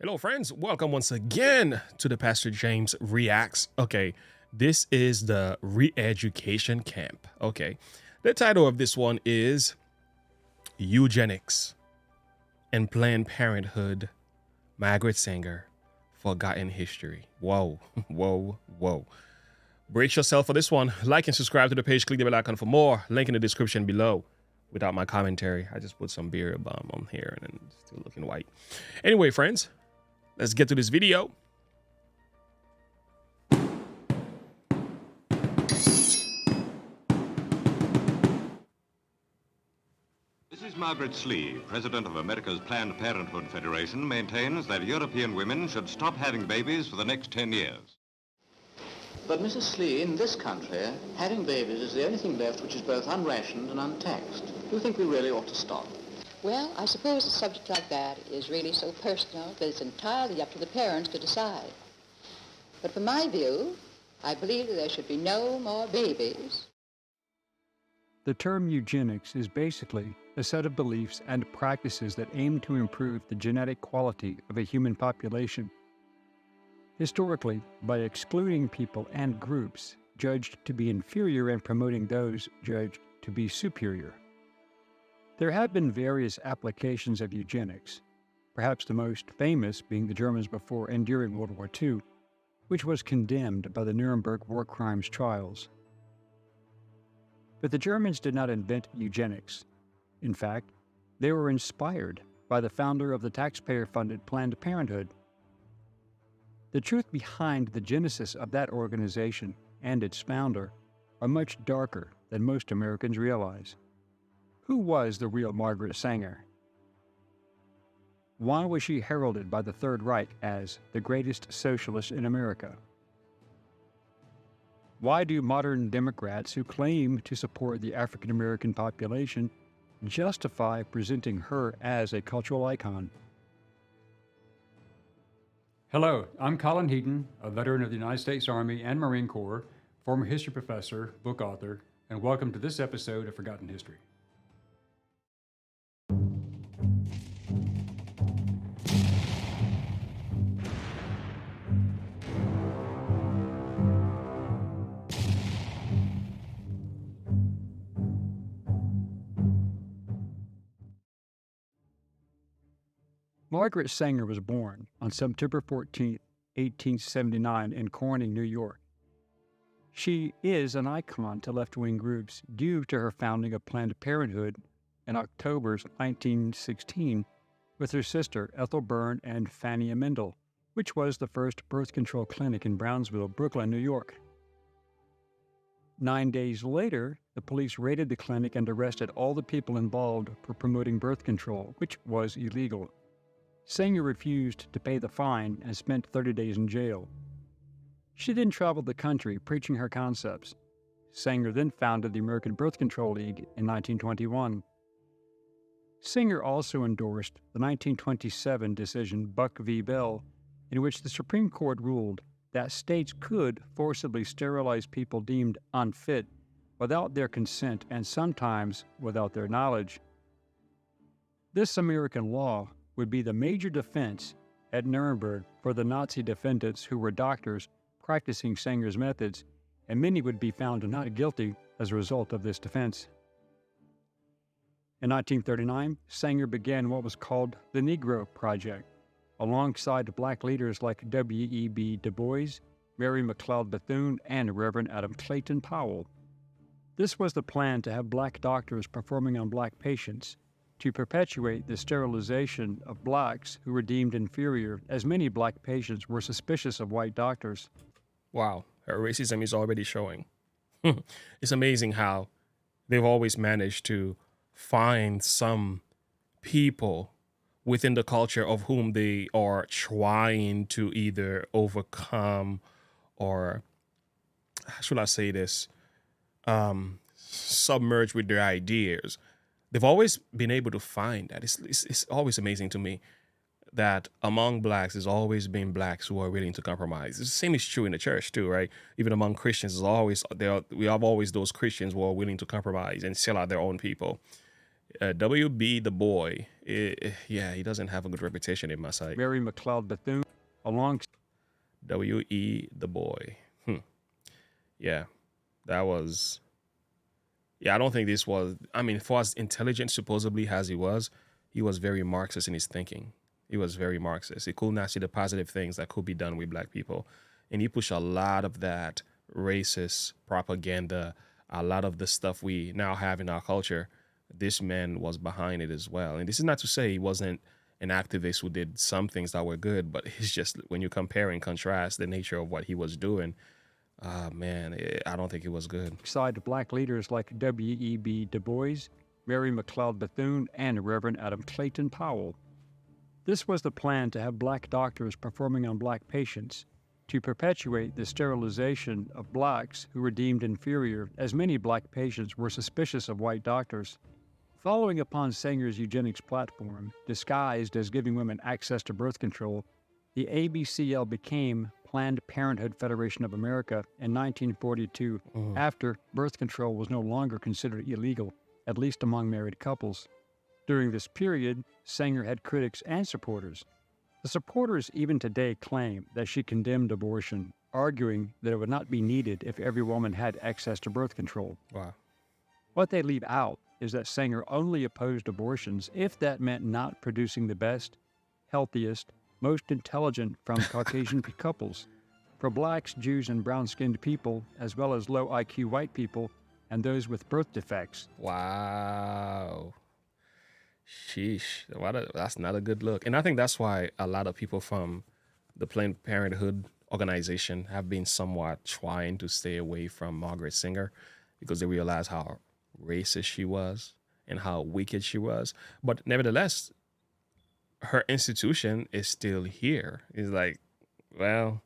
Hello, friends. Welcome once again to the Pastor James Reacts. Okay, this is the re-education camp. Okay, the title of this one is Eugenics and Planned Parenthood, Margaret Sanger, Forgotten History. Whoa, whoa, whoa. Brace yourself for this one. Like and subscribe to the page. Click the bell icon for more. Link in the description below. Without my commentary, I just put some beer bomb on here and it's still looking white. Anyway, friends, let's get to this video. Mrs. Margaret Slee, president of America's Planned Parenthood Federation, maintains that European women should stop having babies for the next 10 years. But Mrs. Slee, in this country, having babies is the only thing left which is both unrationed and untaxed. Do you think we really ought to stop? Well, I suppose a subject like that is really so personal that it's entirely up to the parents to decide. But from my view, I believe that there should be no more babies. The term eugenics is basically a set of beliefs and practices that aim to improve the genetic quality of a human population. Historically, by excluding people and groups judged to be inferior and promoting those judged to be superior. There have been various applications of eugenics, perhaps the most famous being the Germans before and during World War II, which was condemned by the Nuremberg war crimes trials. But the Germans did not invent eugenics. In fact, they were inspired by the founder of the taxpayer-funded Planned Parenthood. The truth behind the genesis of that organization and its founder are much darker than most Americans realize. Who was the real Margaret Sanger? Why was she heralded by the Third Reich as the greatest socialist in America? Why do modern Democrats who claim to support the African American population justify presenting her as a cultural icon? Hello, I'm Colin Heaton, a veteran of the United States Army and Marine Corps, former history professor, book author, and welcome to this episode of Forgotten History. Margaret Sanger was born on September 14, 1879 in Corning, New York. She is an icon to left-wing groups due to her founding of Planned Parenthood in October 1916 with her sister Ethel Byrne and Fanny Mendel, which was the first birth control clinic in Brownsville, Brooklyn, New York. 9 days later, the police raided the clinic and arrested all the people involved for promoting birth control, which was illegal. Sanger refused to pay the fine and spent 30 days in jail. She then traveled the country preaching her concepts. Sanger then founded the American Birth Control League in 1921. Sanger also endorsed the 1927 decision Buck v. Bell, in which the Supreme Court ruled that states could forcibly sterilize people deemed unfit without their consent and sometimes without their knowledge. This American law would be the major defense at Nuremberg for the Nazi defendants who were doctors practicing Sanger's methods, and many would be found not guilty as a result of this defense. In 1939, Sanger began what was called the Negro Project, alongside black leaders like W.E.B. Du Bois, Mary McLeod Bethune, and Reverend Adam Clayton Powell. This was the plan to have black doctors performing on black patients, to perpetuate the sterilization of blacks who were deemed inferior, as many black patients were suspicious of white doctors. Wow, her racism is already showing. It's amazing how they've always managed to find some people within the culture of whom they are trying to either overcome or, how should I say this, submerge with their ideas. They've always been able to find that. It's always amazing to me that among blacks, there's always been blacks who are willing to compromise. The same is true in the church too, right? Even among Christians, we have always those Christians who are willing to compromise and sell out their own people. WB the boy. Yeah, he doesn't have a good reputation in my sight. Mary McLeod Bethune, along WE the boy. Yeah, that was. Yeah, I don't think this was. I mean, for as intelligent supposedly as he was very Marxist in his thinking. He was very Marxist. He could not see the positive things that could be done with black people, and he pushed a lot of that racist propaganda, a lot of the stuff we now have in our culture. This man was behind it as well. And this is not to say he wasn't an activist who did some things that were good, but it's just when you compare and contrast the nature of what he was doing, I don't think it was good. side black leaders like W.E.B. Du Bois, Mary McLeod Bethune, and Reverend Adam Clayton Powell. This was the plan to have black doctors performing on black patients to perpetuate the sterilization of blacks who were deemed inferior, as many black patients were suspicious of white doctors. Following upon Sanger's eugenics platform, disguised as giving women access to birth control, the ABCL became Planned Parenthood Federation of America in 1942, after birth control was no longer considered illegal, at least among married couples. During this period, Sanger had critics and supporters. The supporters even today claim that she condemned abortion, arguing that it would not be needed if every woman had access to birth control. Wow. What they leave out is that Sanger only opposed abortions if that meant not producing the best, healthiest, most intelligent from Caucasian couples. For blacks, Jews, and brown-skinned people, as well as low IQ white people and those with birth defects. Wow. Sheesh. That's not a good look. And I think that's why a lot of people from the Planned Parenthood organization have been somewhat trying to stay away from Margaret Sanger, because they realize how racist she was and how wicked she was. But nevertheless, her institution is still here. It's like, well,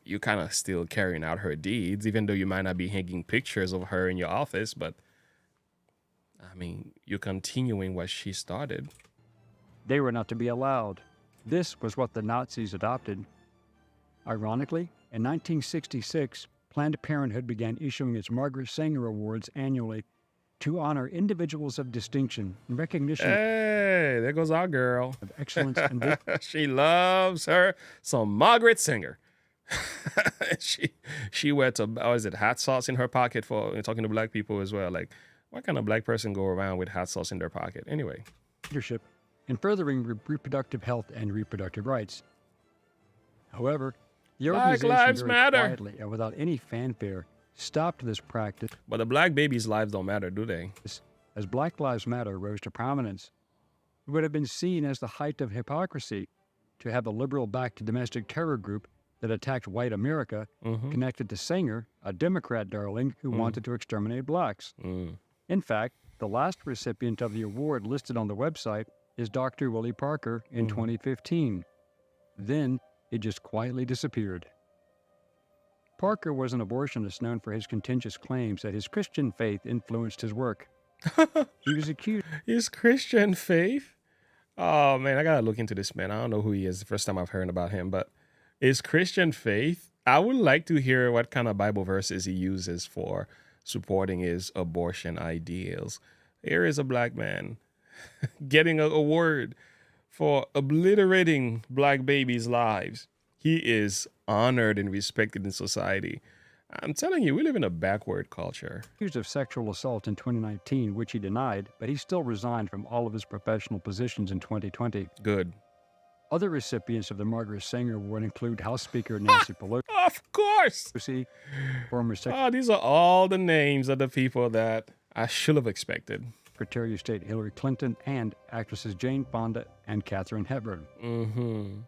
you kind of still carrying out her deeds, even though you might not be hanging pictures of her in your office, but I mean, you're continuing what she started. They were not to be allowed. This was what the Nazis adopted. Ironically, in 1966, Planned Parenthood began issuing its Margaret Sanger Awards annually to honor individuals of distinction and recognition Hey, there goes our girl. of excellence and She loves her some Margaret Sanger. she went to, hot sauce in her pocket for talking to black people as well. Like, what kind of black person go around with hot sauce in their pocket? Anyway. leadership in furthering reproductive health and reproductive rights. However, the Black organization Lives very Matter. quietly and without any fanfare stopped this practice But the black babies' lives don't matter, do they? as Black Lives Matter rose to prominence. It would have been seen as the height of hypocrisy to have a liberal-backed domestic terror group that attacked white America connected to Sanger, a Democrat darling who wanted to exterminate blacks. In fact, the last recipient of the award listed on the website is Dr. Willie Parker in 2015. Then it just quietly disappeared. Parker was an abortionist known for his contentious claims that his Christian faith influenced his work. He was accused His Christian faith? Oh, man, I got to look into this man. I don't know who he is. The first time I've heard about him, but his Christian faith, I would like to hear what kind of Bible verses he uses for supporting his abortion ideals. Here is a black man getting an award for obliterating black babies' lives. He is honored and respected in society. I'm telling you, we live in a backward culture. of sexual assault in 2019, which he denied, but he still resigned from all of his professional positions in 2020. Good. Other recipients of the Margaret Sanger Award include House Speaker Nancy Of course. Pelosi, former Secretary These are all the names of the people that I should have expected. of State Hillary Clinton, and actresses Jane Fonda and Katharine Hepburn.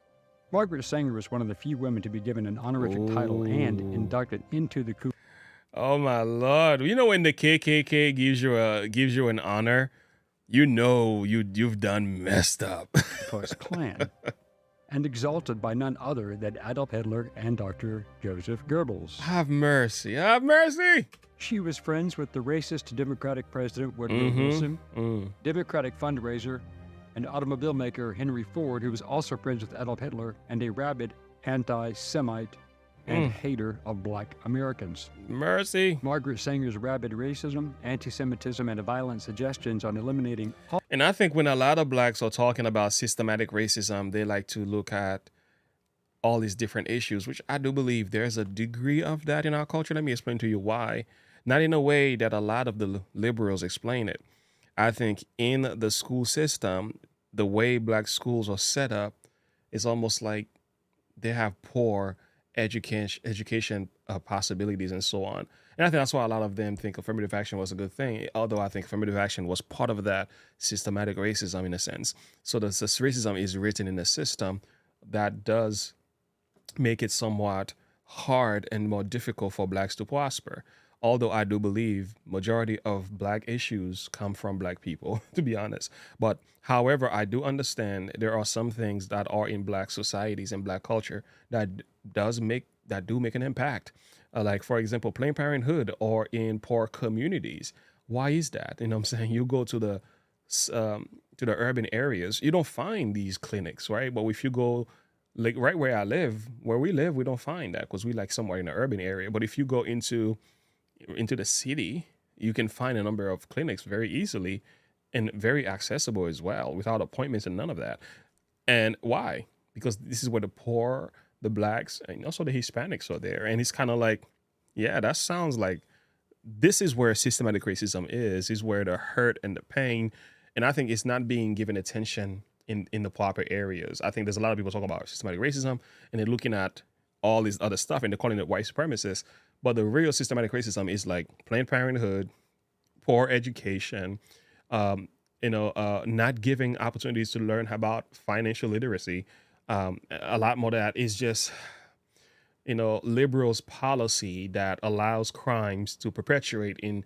Margaret Sanger was one of the few women to be given an honorific title and inducted into the Ku Oh my Lord! You know when the KKK gives you an honor, you know you've done messed up. Klux Klan, and exalted by none other than Adolf Hitler and Dr. Joseph Goebbels. Have mercy! Have mercy! She was friends with the racist Democratic President Woodrow Wilson, Democratic fundraiser, and automobile maker Henry Ford, who was also friends with Adolf Hitler, and a rabid anti-Semite, and hater of black Americans. Mercy. Margaret Sanger's rabid racism, anti-Semitism, and violent suggestions on eliminating all And I think when a lot of blacks are talking about systematic racism, they like to look at all these different issues, which I do believe there's a degree of that in our culture. Let me explain to you why. Not in a way that a lot of the liberals explain it. I think in the school system, the way black schools are set up is almost like they have poor education possibilities and so on. And I think that's why a lot of them think affirmative action was a good thing, although I think affirmative action was part of that systematic racism in a sense. So this racism is written in a system that does make it somewhat hard and more difficult for blacks to prosper. Although I do believe majority of black issues come from black people, to be honest. But however, I do understand there are some things that are in black societies and black culture that do make an impact. Like for example, Planned Parenthood or in poor communities. Why is that? You know what I'm saying? You go to the urban areas, you don't find these clinics, right? But if you go like right where we live, we don't find that because we like somewhere in the urban area. But if you go into the city, you can find a number of clinics very easily and very accessible as well without appointments and none of that. And why? Because this is where the poor, the blacks, and also the Hispanics are there. And it's kind of like, yeah, that sounds like this is where systematic racism is where the hurt and the pain. And I think it's not being given attention in the proper areas. I think there's a lot of people talking about systematic racism and they're looking at all this other stuff and they're calling it white supremacists. But the real systematic racism is like Planned Parenthood, poor education, not giving opportunities to learn about financial literacy. A lot more of that is just, liberals' policy that allows crimes to perpetuate in,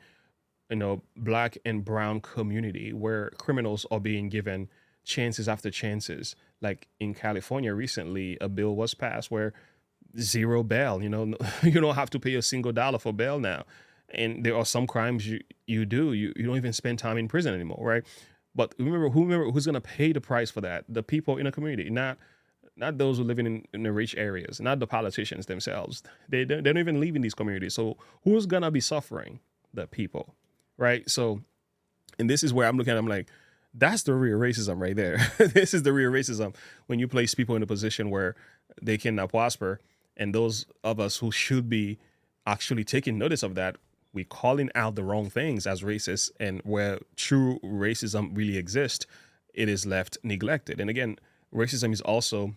black and brown community where criminals are being given chances after chances. Like in California recently, a bill was passed where zero bail, you don't have to pay a single dollar for bail now. And there are some crimes you don't even spend time in prison anymore, right? But remember who's going to pay the price for that? The people in the community, not those who live in the rich areas, not the politicians themselves. They don't even live in these communities. So who's going to be suffering? The people, right? So, and this is where I'm looking at, I'm like, that's the real racism right there. This is the real racism when you place people in a position where they cannot prosper. And those of us who should be actually taking notice of that, we calling out the wrong things as racist, and where true racism really exists, it is left neglected. And again, racism is also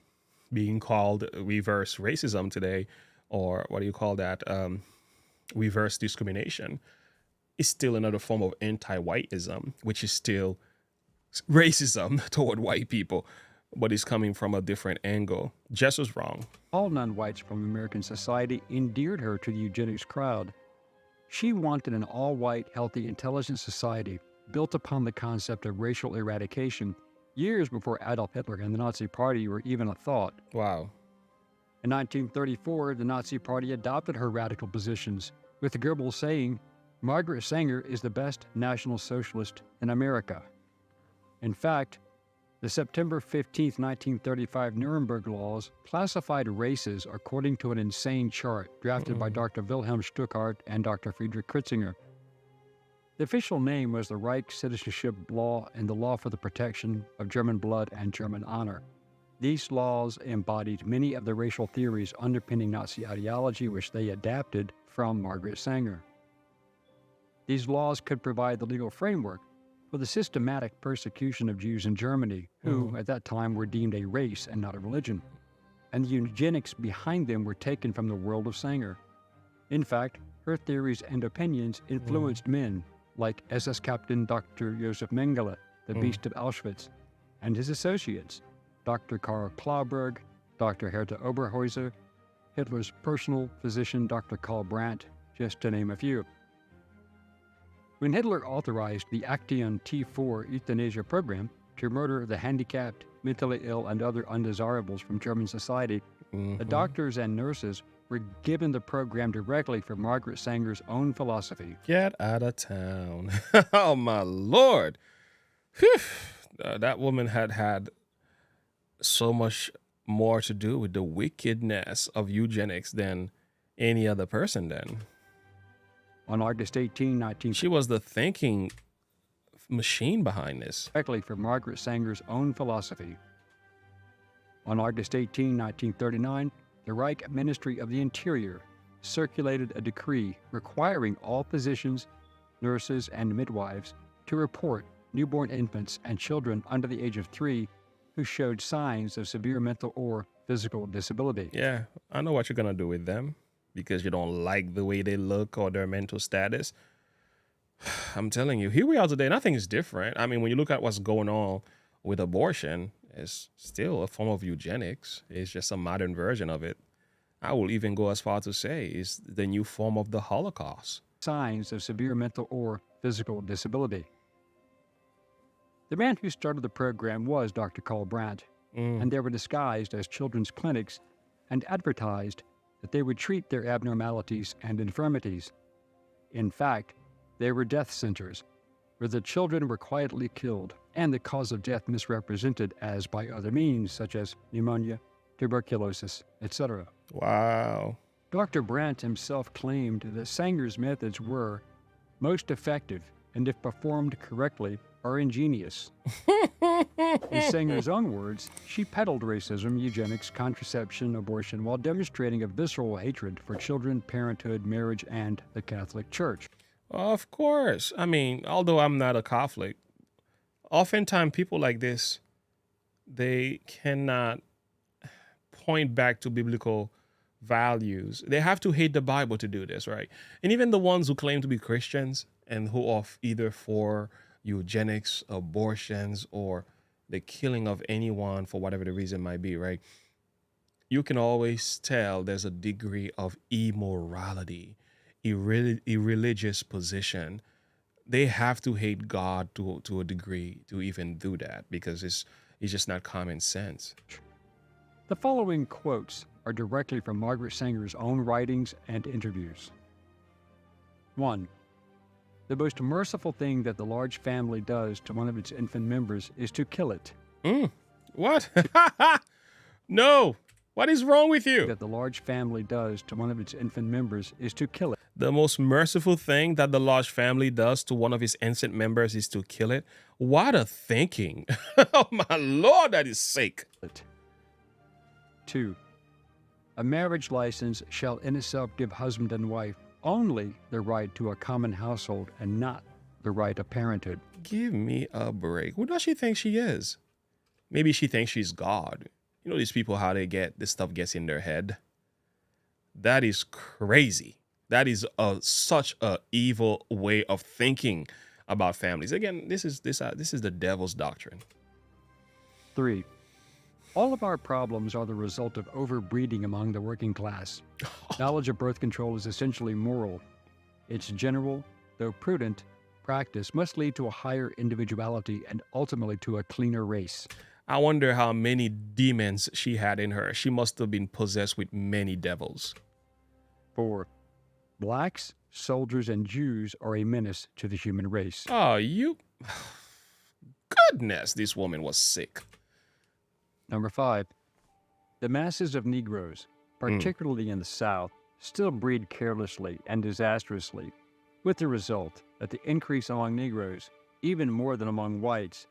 being called reverse racism today, or what do you call that? Reverse discrimination. It's still another form of anti-whiteism, which is still racism toward white people, but it's coming from a different angle. Jess was wrong. all non-whites from American society endeared her to the eugenics crowd. She wanted an all-white, healthy, intelligent society built upon the concept of racial eradication years before Adolf Hitler and the Nazi Party were even a thought. Wow. In 1934, the Nazi Party adopted her radical positions, with Goebbels saying, "Margaret Sanger is the best National Socialist in America." In fact, the September 15, 1935 Nuremberg laws classified races according to an insane chart drafted by Dr. Wilhelm Stuckart and Dr. Friedrich Kritzinger. The official name was the Reich Citizenship Law and the Law for the Protection of German Blood and German Honor. These laws embodied many of the racial theories underpinning Nazi ideology, which they adapted from Margaret Sanger. These laws could provide the legal framework for the systematic persecution of Jews in Germany, who at that time were deemed a race and not a religion. And the eugenics behind them were taken from the world of Sanger. In fact, her theories and opinions influenced men like SS Captain Dr. Josef Mengele, the Beast of Auschwitz, and his associates, Dr. Karl Klauberg, Dr. Hertha Oberhäuser, Hitler's personal physician, Dr. Karl Brandt, just to name a few. When Hitler authorized the Action T4 euthanasia program to murder the handicapped, mentally ill, and other undesirables from German society, the doctors and nurses were given the program directly from Margaret Sanger's own philosophy. Get out of town. Oh, my Lord. Whew. That woman had so much more to do with the wickedness of eugenics than any other person then. On August 18, 19... She was the thinking machine behind this. Directly from Margaret Sanger's own philosophy. On August 18, 1939, the Reich Ministry of the Interior circulated a decree requiring all physicians, nurses, and midwives to report newborn infants and children under the age of 3 who showed signs of severe mental or physical disability. Yeah, I know what you're going to do with them because you don't like the way they look or their mental status. I'm telling you, here we are today. Nothing is different. I mean, when you look at what's going on with abortion, it's still a form of eugenics. It's just a modern version of it. I will even go as far to say it's the new form of the Holocaust. Signs of severe mental or physical disability. The man who started the program was Dr. Carl Brandt, and they were disguised as children's clinics and advertised that they would treat their abnormalities and infirmities. In fact, they were death centers, where the children were quietly killed and the cause of death misrepresented as by other means, such as pneumonia, tuberculosis, etc. Wow. Dr. Brandt himself claimed that Sanger's methods were most effective and, if performed correctly, are ingenious. In Sanger's own words, she peddled racism, eugenics, contraception, abortion, while demonstrating a visceral hatred for children, parenthood, marriage, and the Catholic Church. Of course. I mean, although I'm not a Catholic, oftentimes people like this, they cannot point back to biblical values. They have to hate the Bible to do this, right? And even the ones who claim to be Christians and who are either for eugenics, abortions, or the killing of anyone for whatever the reason might be, right? You can always tell there's a degree of immorality, irreligious position. They have to hate God to a degree to even do that because it's just not common sense. The following quotes are directly from Margaret Sanger's own writings and interviews. 1. The most merciful thing that the large family does to one of its infant members is to kill it. What? No. What is wrong with you? That the large family does to one of its infant members is to kill it. The most merciful thing that the large family does to one of its infant members is to kill it. What a thinking. Oh, my Lord, that is sick. 2. A marriage license shall in itself give husband and wife only the right to a common household and not the right of parenthood. Give me a break. Who does she think she is? Maybe she thinks she's God. You know these people, how they get, this stuff gets in their head. That is crazy. That is such a evil way of thinking about families. Again, this is the devil's doctrine. 3. All of our problems are the result of overbreeding among the working class. Knowledge of birth control is essentially moral. Its general, though prudent, practice must lead to a higher individuality and ultimately to a cleaner race. I wonder how many demons she had in her. She must have been possessed with many devils. 4. Blacks, soldiers, and Jews are a menace to the human race. Oh, goodness, this woman was sick. 5. The masses of Negroes, particularly in the South, still breed carelessly and disastrously, with the result that the increase among Negroes, even more than among whites,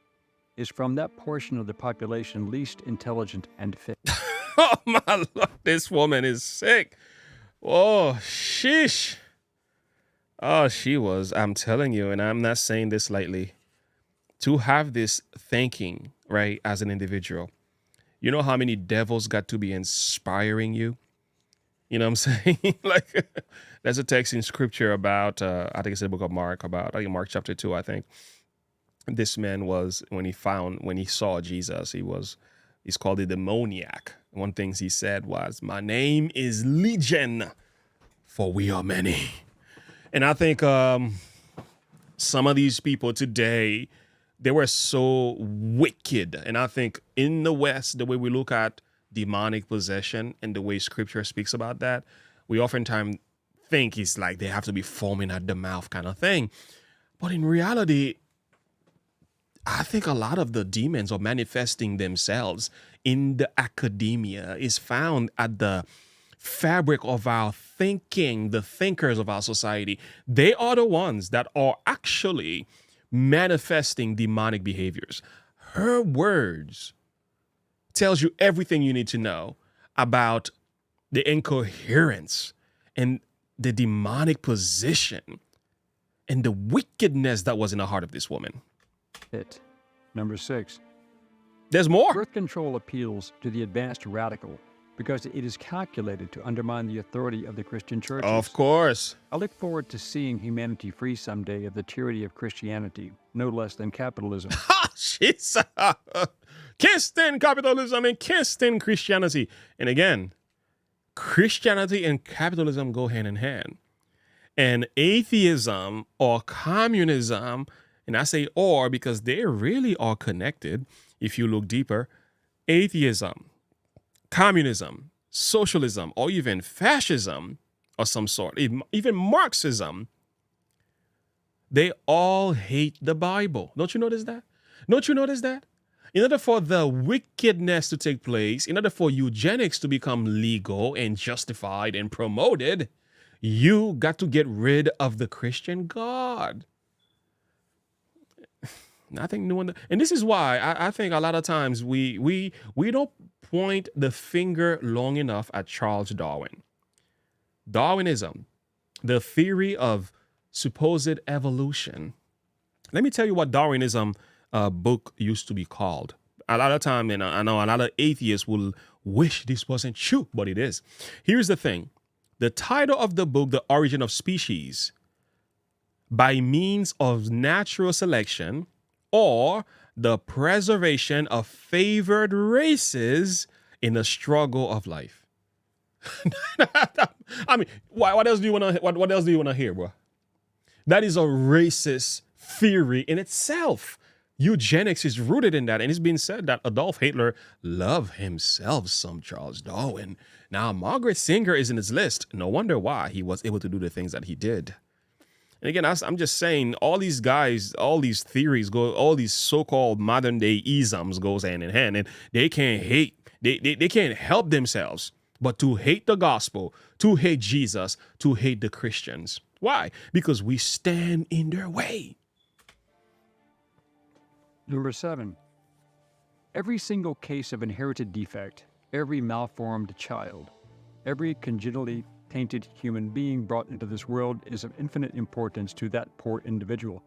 is from that portion of the population least intelligent and fit. Oh, my Lord, this woman is sick. Oh, sheesh. Oh, she was, I'm telling you, and I'm not saying this lightly, to have this thinking, right, as an individual. You know how many devils got to be inspiring you? You know what I'm saying? Like, there's a text in scripture about, I think it's the book of Mark, about, Mark chapter 2, I think. This man was, when he saw Jesus, he's called a demoniac. One thing he said was, "My name is Legion, for we are many." And I think some of these people today, they were so wicked. And I think in the West, the way we look at demonic possession and the way scripture speaks about that, we oftentimes think it's like they have to be foaming at the mouth kind of thing. But in reality, I think a lot of the demons are manifesting themselves in the academia, is found at the fabric of our thinking, the thinkers of our society. They are the ones that are actually manifesting demonic behaviors. Her words tells you everything you need to know about the incoherence and the demonic position and the wickedness that was in the heart of this woman. It. Number 6. There's more. Birth control appeals to the advanced radical because it is calculated to undermine the authority of the Christian churches. Of course. I look forward to seeing humanity free someday of the tyranny of Christianity, no less than capitalism. Ha! She's kissed in capitalism and kissed in Christianity. And again, Christianity and capitalism go hand in hand. And atheism or communism, and I say or because they really are connected if you look deeper, atheism, communism, socialism, or even fascism of some sort, even Marxism, they all hate the Bible. Don't you notice that? Don't you notice that? In order for the wickedness to take place, in order for eugenics to become legal and justified and promoted, you got to get rid of the Christian God. Nothing new. And this is why I think a lot of times we don't point the finger long enough at Charles Darwin. Darwinism, the theory of supposed evolution. Let me tell you what Darwinism book used to be called. A lot of time, and I know a lot of atheists will wish this wasn't true, but it is. Here's the thing. The title of the book, The Origin of Species, by means of natural selection or the preservation of favored races in the struggle of life. I mean, what else do you want to? What else do you want to hear, bro? That is a racist theory in itself. Eugenics is rooted in that, and it's been said that Adolf Hitler loved himself some Charles Darwin. Now, Margaret Sanger is in his list. No wonder why he was able to do the things that he did. And again, I'm just saying, all these guys, all these theories go, all these so-called modern day isms goes hand in hand, and they can't hate, they can't help themselves but to hate the gospel, to hate Jesus, to hate the Christians. Why? Because we stand in their way. Number 7. Every single case of inherited defect, every malformed child, every congenitally tainted human being brought into this world is of infinite importance to that poor individual.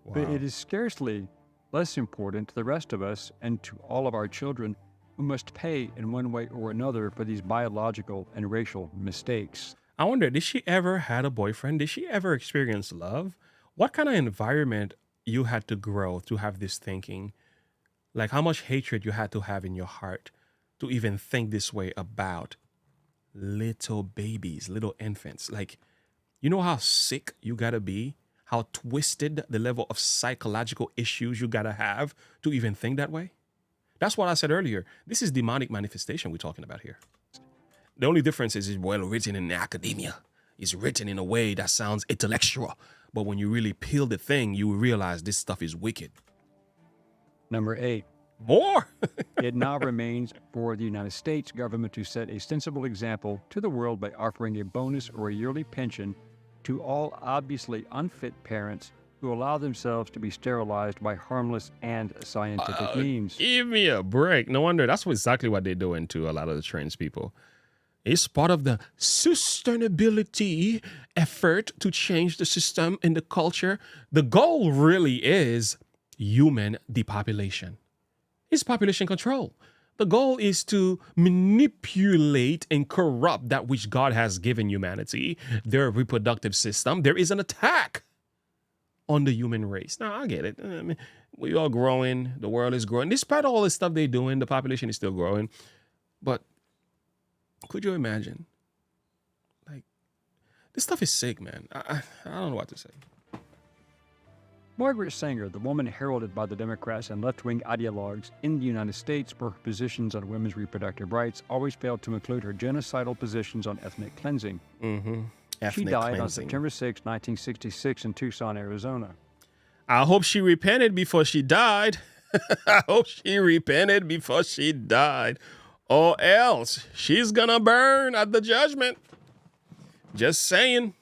Wow. But it is scarcely less important to the rest of us and to all of our children who must pay in one way or another for these biological and racial mistakes. I wonder, did she ever had a boyfriend? Did she ever experience love? What kind of environment you had to grow to have this thinking? Like how much hatred you had to have in your heart to even think this way about little babies, little infants. Like, you know how sick you gotta be? How twisted the level of psychological issues you gotta have to even think that way? That's what I said earlier. This is demonic manifestation we're talking about here. The only difference is it's well written in academia. It's written in a way that sounds intellectual. But when you really peel the thing, you realize this stuff is wicked. Number 8. More? It now remains for the United States government to set a sensible example to the world by offering a bonus or a yearly pension to all obviously unfit parents who allow themselves to be sterilized by harmless and scientific means. Give me a break. No wonder that's exactly what they're doing to a lot of the trans people. It's part of the sustainability effort to change the system and the culture. The goal really is human depopulation. It's population control. The goal is to manipulate and corrupt that which God has given humanity, their reproductive system. There is an attack on the human race. Now, I get it. I mean, we are growing. The world is growing. Despite all the stuff they're doing, the population is still growing. But could you imagine? Like, this stuff is sick, man. I don't know what to say. Margaret Sanger, the woman heralded by the Democrats and left-wing ideologues in the United States for her positions on women's reproductive rights, always failed to include her genocidal positions on ethnic cleansing. Mm-hmm. She died on September 6, 1966 in Tucson, Arizona. I hope she repented before she died. I hope she repented before she died. Or else she's gonna burn at the judgment. Just saying.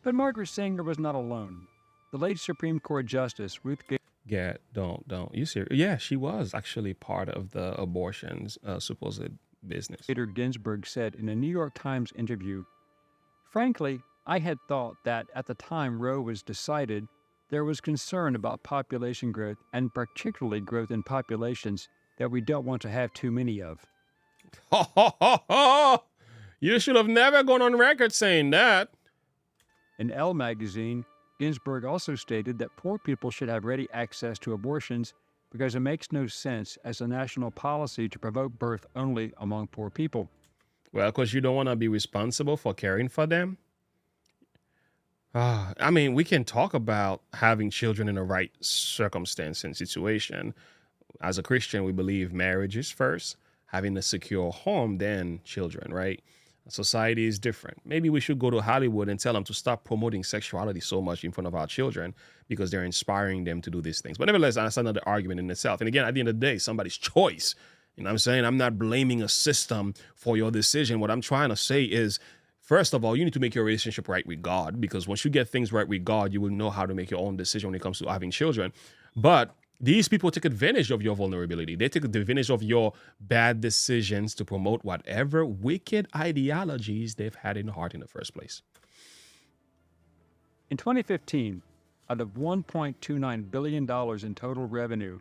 But Margaret Sanger was not alone. The late Supreme Court Justice Ruth Yeah, don't. You serious? Yeah, she was actually part of the abortion's supposed business. Bader Ginsburg said in a New York Times interview, "Frankly, I had thought that at the time Roe was decided, there was concern about population growth and particularly growth in populations that we don't want to have too many of." Ha ha ha ha! You should have never gone on record saying that. In Elle magazine, Ginsburg also stated that poor people should have ready access to abortions because it makes no sense as a national policy to promote birth only among poor people. Well, because you don't want to be responsible for caring for them. I mean, we can talk about having children in the right circumstance and situation. As a Christian, we believe marriage is first, having a secure home, then children, right? Society is different. Maybe we should go to Hollywood and tell them to stop promoting sexuality so much in front of our children because they're inspiring them to do these things. But nevertheless, that's another argument in itself. And again, at the end of the day, somebody's choice. You know what I'm saying? I'm not blaming a system for your decision. What I'm trying to say is, first of all, you need to make your relationship right with God, because once you get things right with God, you will know how to make your own decision when it comes to having children. But these people take advantage of your vulnerability. They take advantage of your bad decisions to promote whatever wicked ideologies they've had in the heart in the first place. In 2015, out of $1.29 billion in total revenue,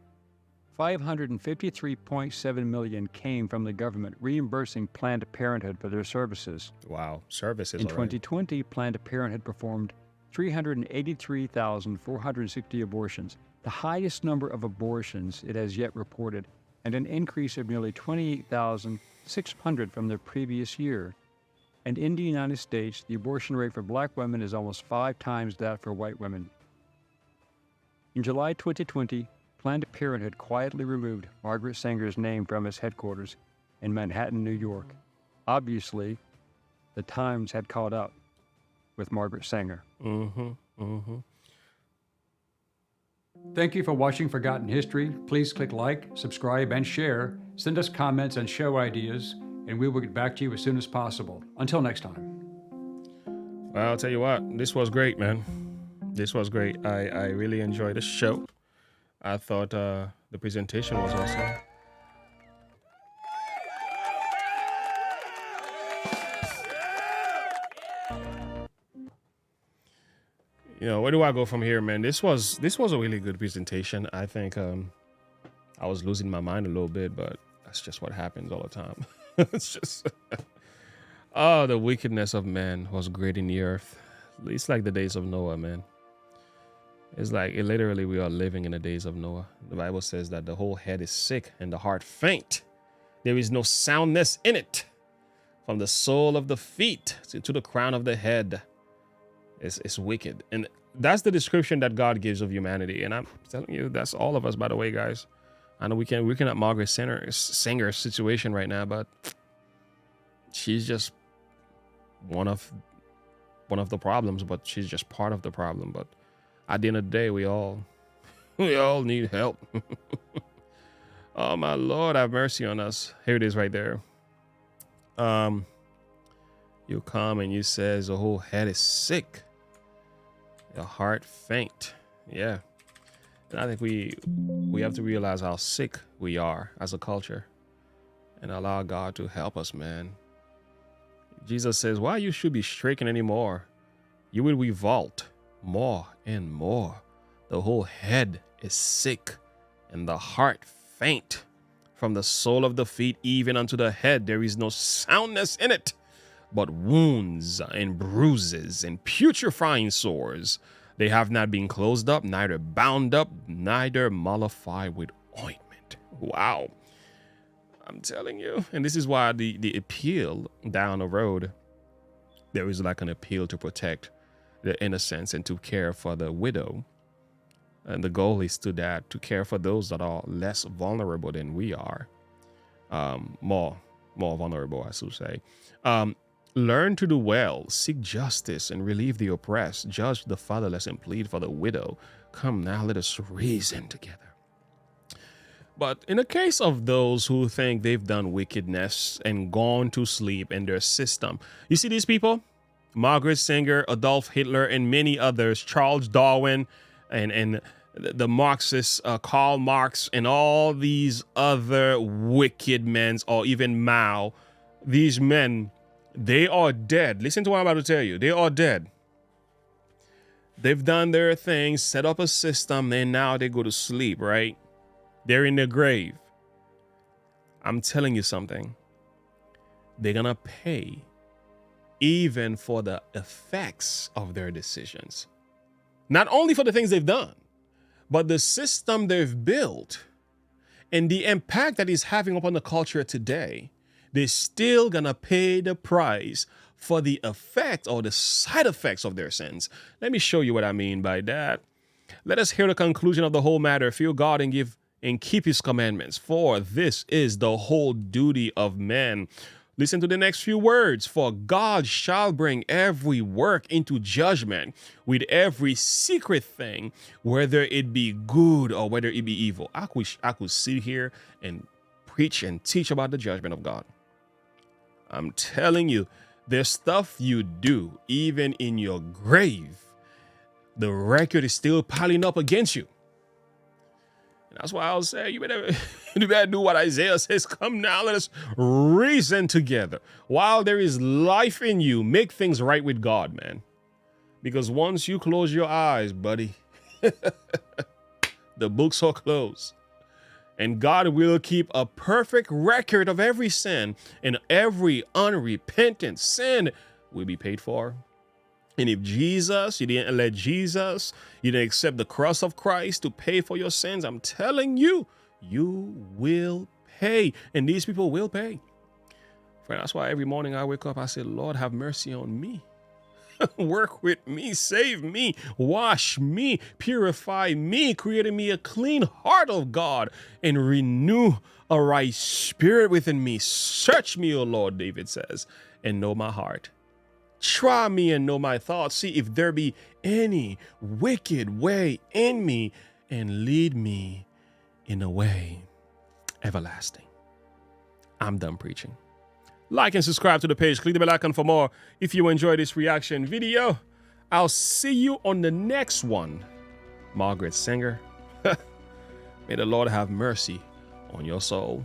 $553.7 million came from the government reimbursing Planned Parenthood for their services. Wow, services. In 2020, Planned Parenthood performed 383,460 abortions, the highest number of abortions it has yet reported, and an increase of nearly 28,600 from the previous year. And in the United States, the abortion rate for black women is almost 5 times that for white women. In July 2020, Planned Parenthood quietly removed Margaret Sanger's name from its headquarters in Manhattan, New York. Obviously, the Times had caught up with Margaret Sanger. Thank you for watching Forgotten History. Please click like, subscribe, and share. Send us comments and show ideas, and we will get back to you as soon as possible. Until next time. Well, I'll tell you what, this was great, man. This was great. I really enjoyed the show. I thought the presentation was awesome. You know, where do I go from here, man? This was a really good presentation. I think I was losing my mind a little bit, but that's just what happens all the time. It's just oh, the wickedness of man was great in the earth. It's like the days of Noah, man. It's like literally we are living in the days of Noah. The Bible says that the whole head is sick and the heart faint. There is no soundness in it. From the sole of the feet to the crown of the head. It's wicked. And that's the description that God gives of humanity. And I'm telling you, that's all of us, by the way, guys. I know we can at Margaret Sanger's situation right now, but she's just one of the problems, but she's just part of the problem. But at the end of the day, we all need help. Oh my Lord, have mercy on us. Here it is right there. You come and you says the whole head is sick. Your heart faint. Yeah. And I think we have to realize how sick we are as a culture and allow God to help us, man. Jesus says, why you should be stricken anymore? You will revolt more and more. The whole head is sick and the heart faint. From the sole of the feet even unto the head, there is no soundness in it, but wounds and bruises and putrefying sores. They have not been closed up, neither bound up, neither mollified with ointment. Wow. I'm telling you. And this is why the appeal down the road, there is like an appeal to protect the innocents and to care for the widow. And the goal is to care for those that are less vulnerable than we are. More vulnerable, I should say. Learn to do well, seek justice and relieve the oppressed, judge the fatherless and plead for the widow. Come now, let us reason together. But in the case of those who think they've done wickedness and gone to sleep in their system, you see these people? Margaret Sanger, Adolf Hitler, and many others, Charles Darwin, and the Marxists, Karl Marx, and all these other wicked men, or even Mao, these men, they are dead. Listen to what I'm about to tell you. They are dead. They've done their thing, set up a system, and now they go to sleep, right? They're in their grave. I'm telling you something. They're going to pay even for the effects of their decisions. Not only for the things they've done, but the system they've built and the impact that is having upon the culture today. They're still going to pay the price for the effect or the side effects of their sins. Let me show you what I mean by that. Let us hear the conclusion of the whole matter. Fear God and keep his commandments, for this is the whole duty of men. Listen to the next few words. For God shall bring every work into judgment with every secret thing, whether it be good or whether it be evil. I could sit here and preach and teach about the judgment of God. I'm telling you, there's stuff you do, even in your grave. The record is still piling up against you. And that's why I'll say, you better do what Isaiah says. Come now, let us reason together. While there is life in you, make things right with God, man. Because once you close your eyes, buddy, the books are closed. And God will keep a perfect record of every sin, and every unrepentant sin will be paid for. And if you didn't let Jesus, you didn't accept the cross of Christ to pay for your sins, I'm telling you, you will pay. And these people will pay. Friend, that's why every morning I wake up, I say, Lord, have mercy on me. Work with me, save me, wash me, purify me, create in me a clean heart, of God, and renew a right spirit within me. Search me, O Lord, David says, and know my heart. Try me and know my thoughts. See if there be any wicked way in me, and lead me in a way everlasting. I'm done preaching. Like and subscribe to the page. Click the bell icon for more. If you enjoyed this reaction video, I'll see you on the next one. Margaret Sanger. May the Lord have mercy on your soul.